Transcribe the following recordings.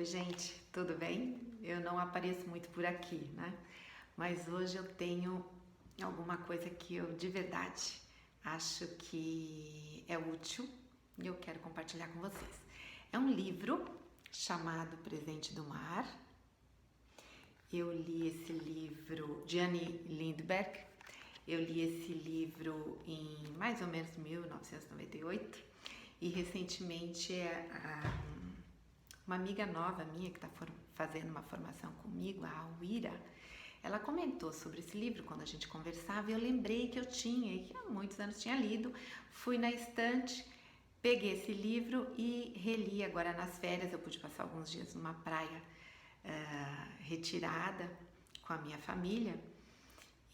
Oi, gente, tudo bem? Eu não apareço muito por aqui, né? Mas hoje eu tenho alguma coisa que eu de verdade acho que é útil e eu quero compartilhar com vocês. É um livro chamado Presente do Mar. Eu li esse livro de Annie Lindbergh. Eu li esse livro em mais ou menos 1998 e recentemente uma amiga nova minha que está fazendo uma formação comigo, a Alwira, ela comentou sobre esse livro quando a gente conversava e eu lembrei que eu tinha, e que há muitos anos tinha lido, fui na estante, peguei esse livro e reli agora nas férias. Eu pude passar alguns dias numa praia retirada com a minha família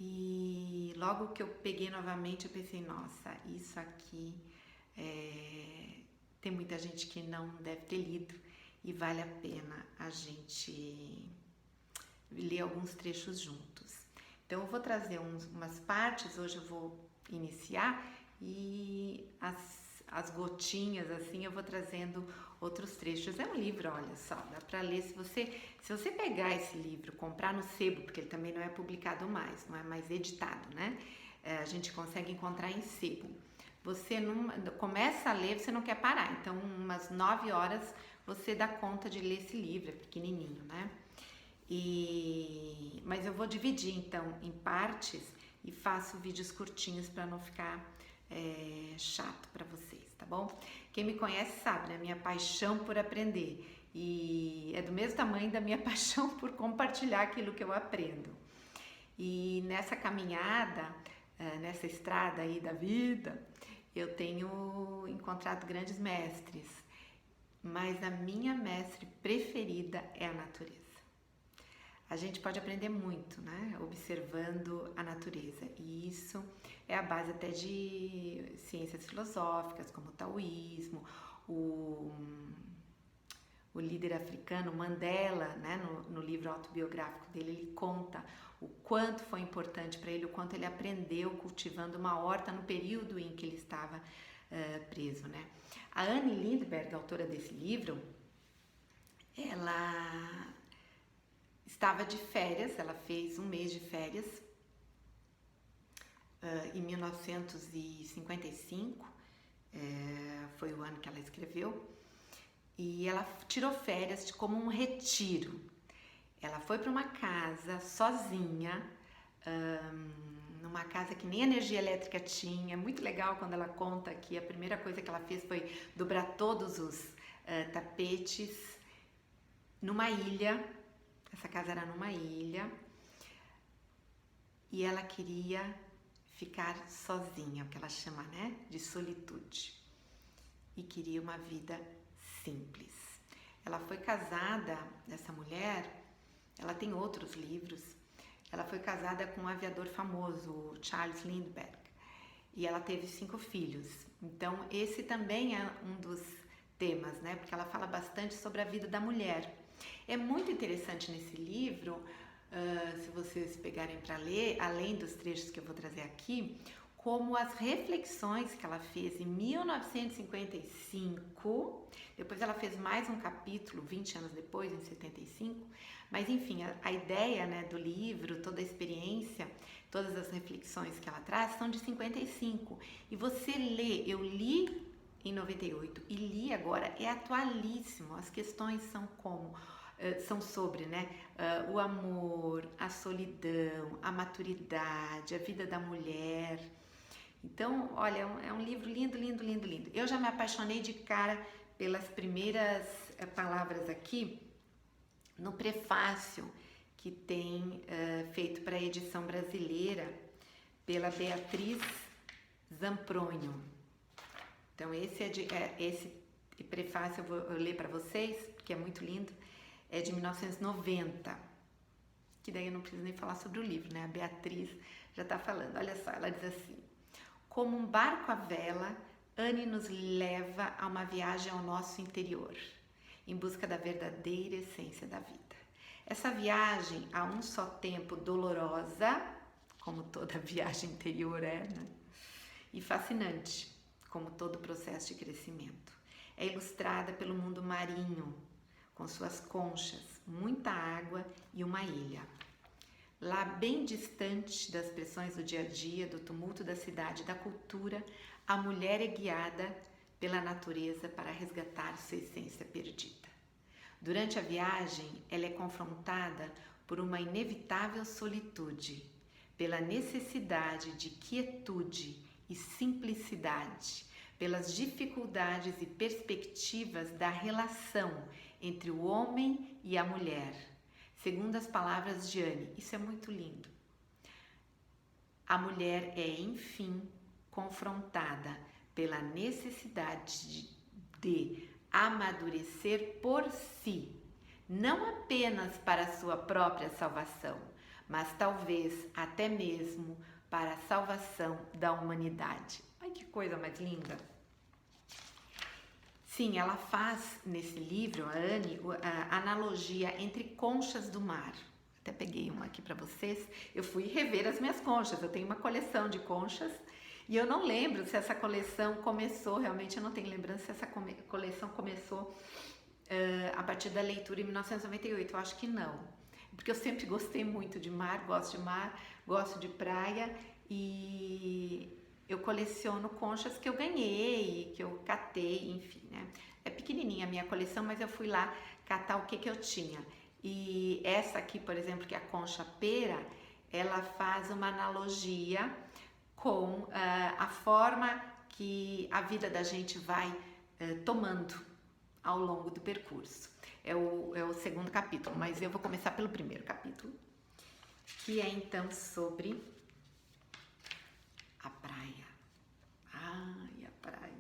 e logo que eu peguei novamente eu pensei, nossa, isso aqui tem muita gente que não deve ter lido e vale a pena a gente ler alguns trechos juntos. Então eu vou trazer umas partes, hoje eu vou iniciar e as gotinhas assim eu vou trazendo outros trechos. É um livro, olha só, dá para ler se você pegar esse livro, comprar no sebo, porque ele também não é publicado mais, não é mais editado, né? A gente consegue encontrar em sebo. Você não começa a ler, você não quer parar. Então, umas 9 horas você dá conta de ler esse livro, é pequenininho, né? Mas eu vou dividir então em partes e faço vídeos curtinhos para não ficar chato para vocês, tá bom? Quem me conhece sabe, né? Minha paixão por aprender e é do mesmo tamanho da minha paixão por compartilhar aquilo que eu aprendo. E nessa caminhada, nessa estrada aí da vida, eu tenho encontrado grandes mestres, mas a minha mestre preferida é a natureza. A gente pode aprender muito, né? Observando a natureza, e isso é a base até de ciências filosóficas, como o taoísmo, o líder africano Mandela, né? No livro autobiográfico dele, ele conta o quanto foi importante para ele, o quanto ele aprendeu cultivando uma horta no período em que ele estava preso, né? A Annie Lindbergh, autora desse livro, ela estava de férias, ela fez um mês de férias em 1955, foi o ano que ela escreveu, e ela tirou férias como um retiro. Ela foi para uma casa sozinha, numa casa que nem energia elétrica tinha. É muito legal quando ela conta que a primeira coisa que ela fez foi dobrar todos os tapetes numa ilha. Essa casa era numa ilha e ela queria ficar sozinha, o que ela chama, né, de solitude, e queria uma vida simples. Ela foi casada, essa mulher, ela tem outros livros, ela foi casada com um aviador famoso, Charles Lindbergh, e ela teve 5 filhos. Então esse também é um dos temas, né, porque ela fala bastante sobre a vida da mulher. É muito interessante nesse livro, se vocês pegarem para ler, além dos trechos que eu vou trazer aqui, como as reflexões que ela fez em 1955, depois ela fez mais um capítulo 20 anos depois, em 75, mas enfim, a ideia, né, do livro, toda a experiência, todas as reflexões que ela traz são de 55, e você lê, eu li em 98 e li agora, é atualíssimo. As questões são sobre, né, o amor, a solidão, a maturidade, a vida da mulher. Então, olha, é um livro lindo, lindo, lindo, lindo. Eu já me apaixonei de cara pelas primeiras palavras aqui no prefácio que tem feito para a edição brasileira pela Beatriz Zampronho. Então esse prefácio eu vou ler para vocês, que é muito lindo, é de 1990, que daí eu não preciso nem falar sobre o livro, né? A Beatriz já está falando. Olha só, ela diz assim: como um barco à vela, Annie nos leva a uma viagem ao nosso interior, em busca da verdadeira essência da vida. Essa viagem, a um só tempo dolorosa, como toda viagem interior é, né? E fascinante, como todo processo de crescimento. É ilustrada pelo mundo marinho, com suas conchas, muita água e uma ilha. Lá, bem distante das pressões do dia a dia, do tumulto da cidade e da cultura, a mulher é guiada pela natureza para resgatar sua essência perdida. Durante a viagem, ela é confrontada por uma inevitável solitude, pela necessidade de quietude e simplicidade, pelas dificuldades e perspectivas da relação entre o homem e a mulher. Segundo as palavras de Anne, isso é muito lindo. A mulher é, enfim, confrontada pela necessidade de amadurecer por si, não apenas para a sua própria salvação, mas talvez até mesmo para a salvação da humanidade. Ai, que coisa mais linda! Sim, ela faz nesse livro, a Anne, a analogia entre conchas do mar. Até peguei uma aqui para vocês. Eu fui rever as minhas conchas. Eu tenho uma coleção de conchas e eu não lembro se essa coleção começou, realmente eu não tenho lembrança se essa coleção começou a partir da leitura em 1998. Eu acho que não, porque eu sempre gostei muito de mar, gosto de praia e eu coleciono conchas que eu ganhei, que eu catei, enfim, né? É pequenininha a minha coleção, mas eu fui lá catar o que eu tinha. E essa aqui, por exemplo, que é a concha pera, ela faz uma analogia com a forma que a vida da gente vai tomando ao longo do percurso. É o segundo capítulo, mas eu vou começar pelo primeiro capítulo, que é então sobre a praia. Ai, a praia.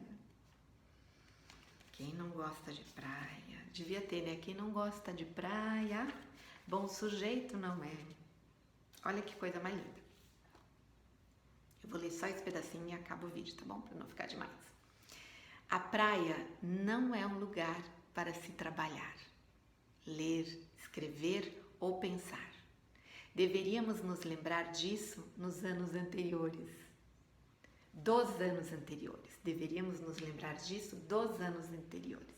Quem não gosta de praia? Devia ter, né? Quem não gosta de praia, bom sujeito não é. Olha que coisa mais linda. Eu vou ler só esse pedacinho e acabo o vídeo, tá bom? Para não ficar demais. A praia não é um lugar para se trabalhar, ler, escrever ou pensar. Deveríamos nos lembrar disso nos anos anteriores. Dos anos anteriores. Deveríamos nos lembrar disso dos anos anteriores.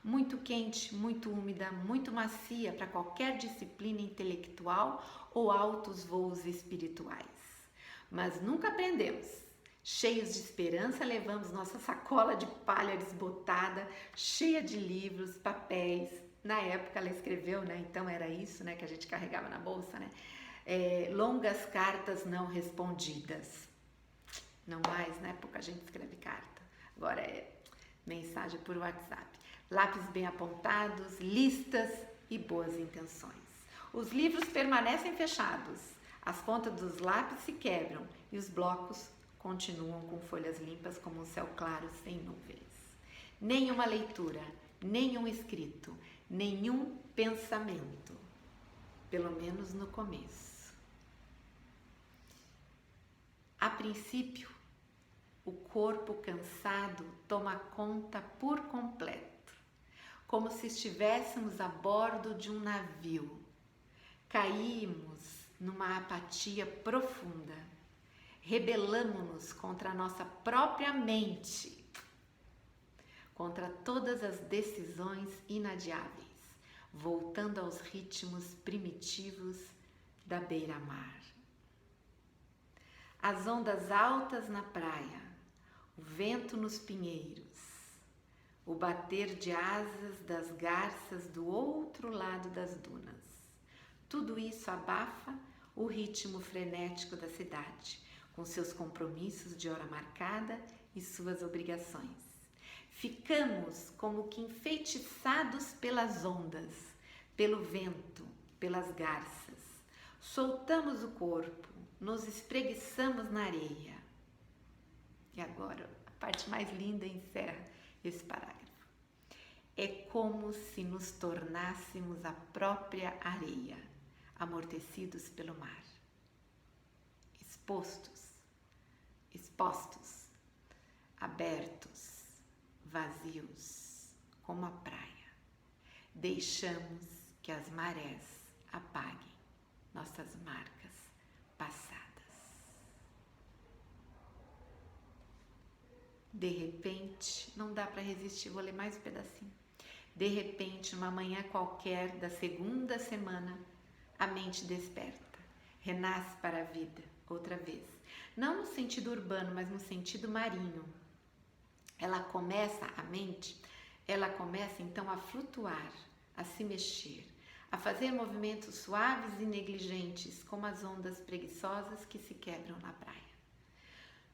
Muito quente, muito úmida, muito macia para qualquer disciplina intelectual ou altos voos espirituais. Mas nunca aprendemos. Cheios de esperança, levamos nossa sacola de palha desbotada, cheia de livros, papéis. Na época ela escreveu, né? Então era isso, né? Que a gente carregava na bolsa, né? Longas cartas não respondidas. Não mais, na época a gente escreve carta. Agora é mensagem por WhatsApp. Lápis bem apontados, listas e boas intenções. Os livros permanecem fechados. As pontas dos lápis se quebram e os blocos continuam com folhas limpas como um céu claro sem nuvens. Nenhuma leitura, nenhum escrito, nenhum pensamento. Pelo menos no começo. A princípio, o corpo cansado toma conta por completo, como se estivéssemos a bordo de um navio. Caímos numa apatia profunda, rebelamo-nos contra a nossa própria mente, contra todas as decisões inadiáveis, voltando aos ritmos primitivos da beira-mar. As ondas altas na praia, o vento nos pinheiros, o bater de asas das garças do outro lado das dunas. Tudo isso abafa o ritmo frenético da cidade, com seus compromissos de hora marcada e suas obrigações. Ficamos como que enfeitiçados pelas ondas, pelo vento, pelas garças. Soltamos o corpo, nos espreguiçamos na areia. E agora, a parte mais linda encerra esse parágrafo. É como se nos tornássemos a própria areia, amortecidos pelo mar. Expostos, abertos, vazios, como a praia. Deixamos que as marés apaguem nossas marcas passadas. De repente, não dá para resistir, vou ler mais um pedacinho. De repente, uma manhã qualquer da segunda semana, a mente desperta, renasce para a vida outra vez. Não no sentido urbano, mas no sentido marinho. A mente, ela começa então a flutuar, a se mexer, a fazer movimentos suaves e negligentes, como as ondas preguiçosas que se quebram na praia.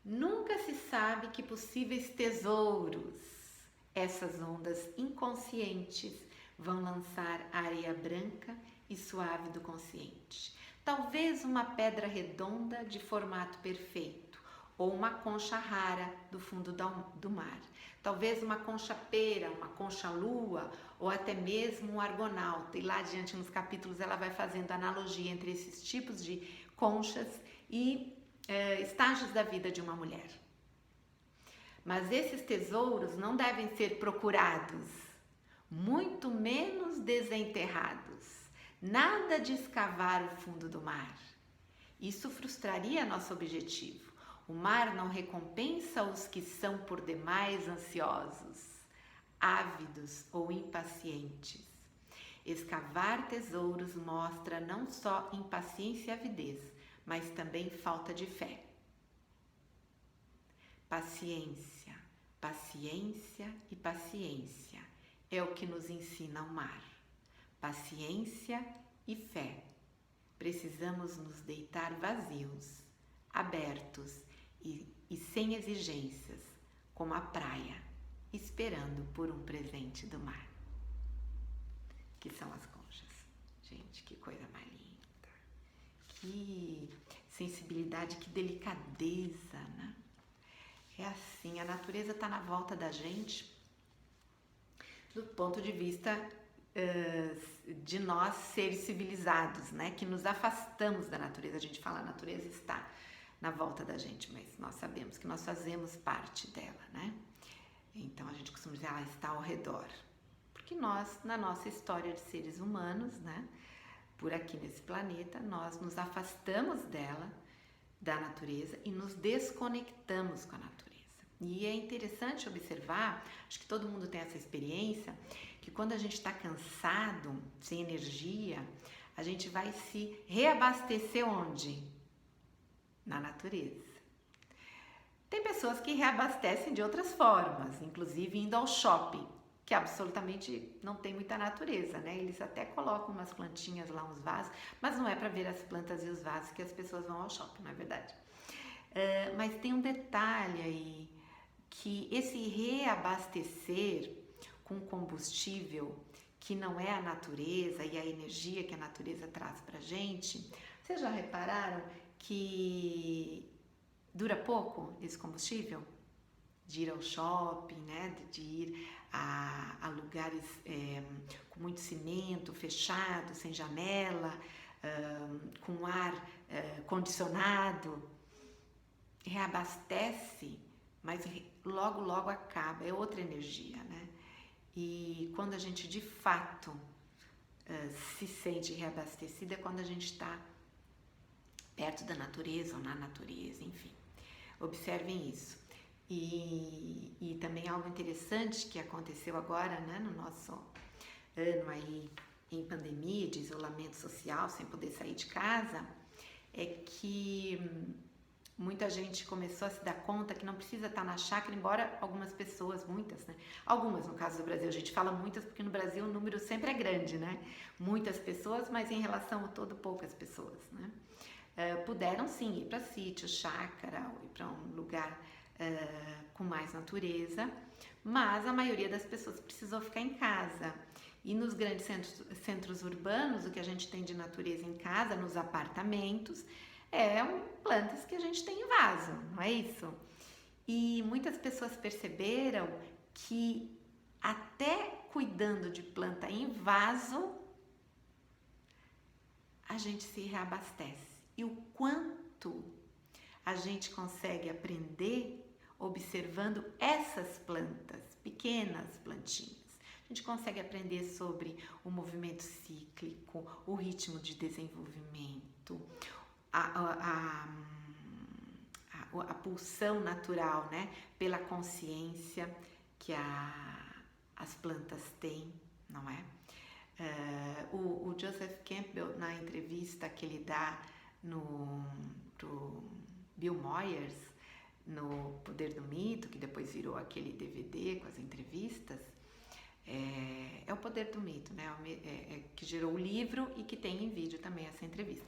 Nunca se sabe que possíveis tesouros essas ondas inconscientes vão lançar a areia branca e suave do consciente. Talvez uma pedra redonda de formato perfeito, ou uma concha rara do fundo do mar. Talvez uma concha pera, uma concha lua, ou até mesmo um argonauta. E lá adiante nos capítulos ela vai fazendo analogia entre esses tipos de conchas e estágios da vida de uma mulher. Mas esses tesouros não devem ser procurados, muito menos desenterrados. Nada de escavar o fundo do mar. Isso frustraria nosso objetivo. O mar não recompensa os que são por demais ansiosos, ávidos ou impacientes. Escavar tesouros mostra não só impaciência e avidez, mas também falta de fé. Paciência, paciência e paciência é o que nos ensina o mar. Paciência e fé. Precisamos nos deitar vazios, abertos e sem exigências, como a praia, esperando por um presente do mar. Que são as conchas. Gente, que coisa mais linda. Que sensibilidade, que delicadeza, né? É assim, a natureza está na volta da gente do ponto de vista de nós seres civilizados, né? Que nos afastamos da natureza. A gente fala a natureza está na volta da gente, mas nós sabemos que nós fazemos parte dela, né? Então a gente costuma dizer, ela está ao redor. Porque nós, na nossa história de seres humanos, né? Por aqui nesse planeta, nós nos afastamos dela, da natureza, e nos desconectamos com a natureza. E é interessante observar, acho que todo mundo tem essa experiência, que quando a gente está cansado, sem energia, a gente vai se reabastecer onde? Na natureza. Tem pessoas que reabastecem de outras formas, inclusive indo ao shopping, que absolutamente não tem muita natureza, né? Eles até colocam umas plantinhas lá, uns vasos, mas não é para ver as plantas e os vasos que as pessoas vão ao shopping, não é verdade? Mas tem um detalhe aí, que esse reabastecer com combustível que não é a natureza e a energia que a natureza traz pra gente, vocês já repararam que dura pouco esse combustível? De ir ao shopping, né? De ir a lugares com muito cimento, fechado, sem janela, com ar condicionado. Reabastece, mas logo, logo acaba, é outra energia, né? E quando a gente de fato se sente reabastecida é quando a gente está perto da natureza ou na natureza, enfim. Observem isso. E também algo interessante que aconteceu agora, né, no nosso ano aí em pandemia, de isolamento social, sem poder sair de casa, é que muita gente começou a se dar conta que não precisa estar na chácara, embora algumas pessoas, muitas, né? Algumas, no caso do Brasil, a gente fala muitas porque no Brasil o número sempre é grande, né? Muitas pessoas, mas em relação ao todo, poucas pessoas, né? Puderam sim ir para sítio, chácara, ou ir para um lugar com mais natureza, mas a maioria das pessoas precisou ficar em casa. E nos grandes centros urbanos, o que a gente tem de natureza em casa, nos apartamentos, plantas que a gente tem em vaso, não é isso? E muitas pessoas perceberam que até cuidando de planta em vaso, a gente se reabastece. E o quanto a gente consegue aprender observando essas plantas, pequenas plantinhas. A gente consegue aprender sobre o movimento cíclico, o ritmo de desenvolvimento, a pulsão natural, né? Pela consciência que as plantas têm. não é? O Joseph Campbell, na entrevista que ele dá pro Bill Moyers, no Poder do Mito, que depois virou aquele DVD com as entrevistas, é o Poder do Mito, né? Que gerou o livro e que tem em vídeo também essa entrevista.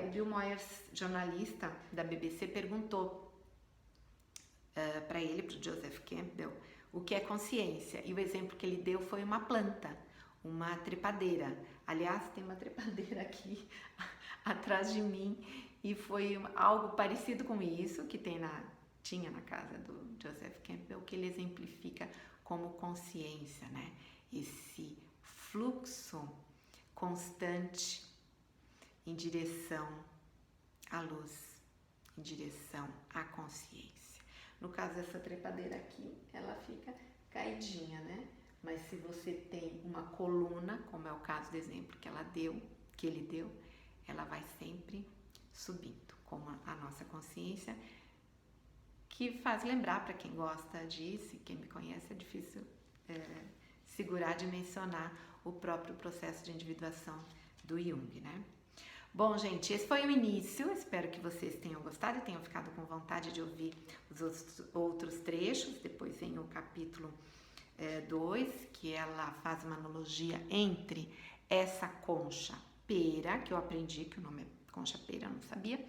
O Bill Moyers, jornalista da BBC, perguntou para ele, para o Joseph Campbell, o que é consciência. E o exemplo que ele deu foi uma planta, uma trepadeira. Aliás, tem uma trepadeira aqui atrás de mim e foi algo parecido com isso que tinha na casa do Joseph Campbell, que ele exemplifica como consciência, né? Esse fluxo constante em direção à luz, em direção à consciência. No caso dessa trepadeira aqui, ela fica caidinha, né? Mas se você tem uma coluna, como é o caso do exemplo que ele deu, ela vai sempre subindo, como a nossa consciência, que faz lembrar, para quem gosta disso, e quem me conhece, é difícil segurar de mencionar o próprio processo de individuação do Jung, né? Bom, gente, esse foi o início, espero que vocês tenham gostado e tenham ficado com vontade de ouvir os outros trechos. Depois vem o capítulo 2, que ela faz uma analogia entre essa concha pera, que eu aprendi que o nome é concha pera, eu não sabia,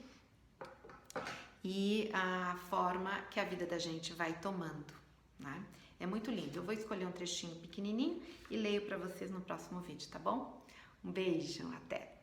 e a forma que a vida da gente vai tomando, né? É muito lindo. Eu vou escolher um trechinho pequenininho e leio para vocês no próximo vídeo, tá bom? Um beijo, até!